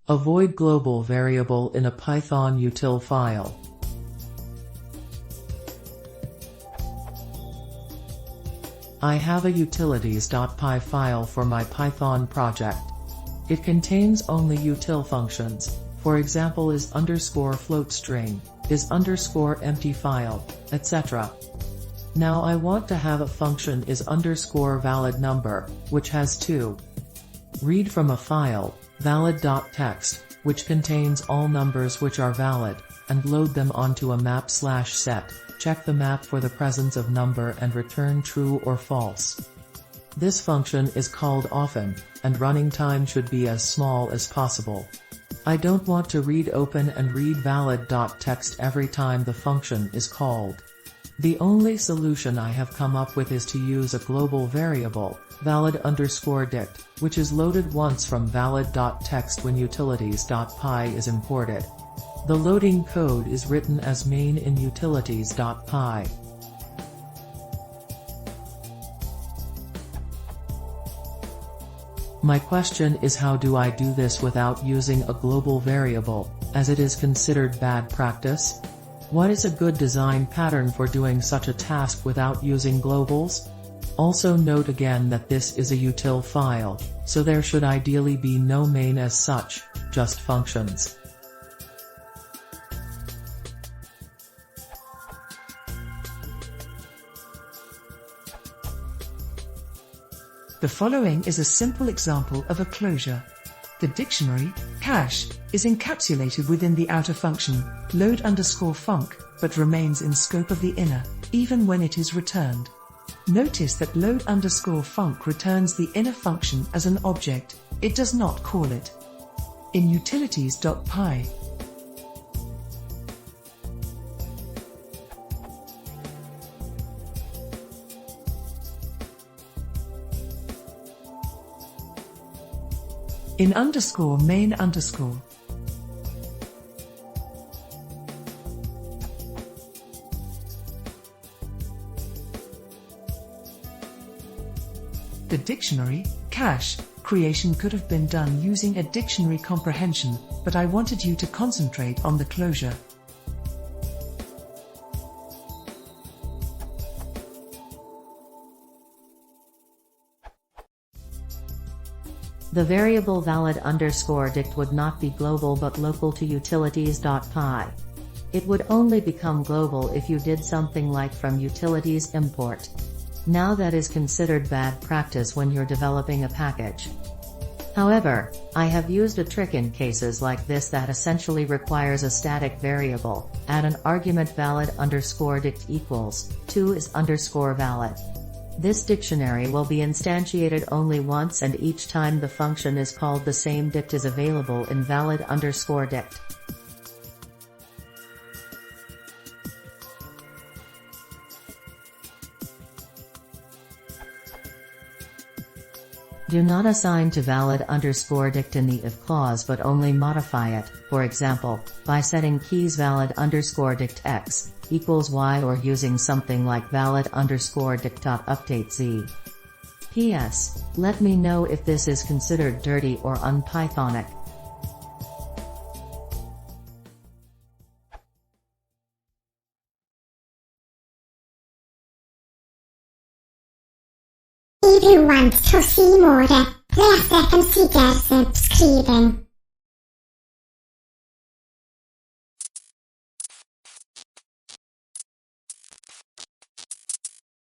Avoid global variable in a Python util file. I have a utilities.py file for my Python project. It contains only util functions, for example is_float string, is_empty file, etc. Now I want to have a function is_valid number, which has two. Read from a file, valid.txt, which contains all numbers which are valid, and load them onto a map/set. Check the map for the presence of number and return true or false. This function is called often, and running time should be as small as possible. I don't want to read open and read valid.txt every time the function is called. The only solution I have come up with is to use a global variable, valid_dict, which is loaded once from valid.txt when utilities.py is imported. The loading code is written as main in utilities.py. My question is, how do I do this without using a global variable, as it is considered bad practice? What is a good design pattern for doing such a task without using globals? Also note again that this is a util file, so there should ideally be no main as such, just functions. The following is a simple example of a closure. The dictionary, cache, is encapsulated within the outer function, load_func, but remains in scope of the inner, even when it is returned. Notice that load_func returns the inner function as an object, it does not call it. In utilities.py, in _main_, the dictionary, cache, creation could have been done using a dictionary comprehension, but I wanted you to concentrate on the closure. The variable valid_dict would not be global but local to utilities.py. It would only become global if you did something like from utilities import. Now that is considered bad practice when you're developing a package. However, I have used a trick in cases like this that essentially requires a static variable. Add an argument valid_dict equals 2 is _valid. This dictionary will be instantiated only once, and each time the function is called the same dict is available in valid_dict. Do not assign to valid_dict in the if clause but only modify it, for example, by setting keys valid_dict x equals y or using something like valid_dict.updateZ. P.S. Let me know if this is considered dirty or unpythonic. If you want to see more, please consider subscribing.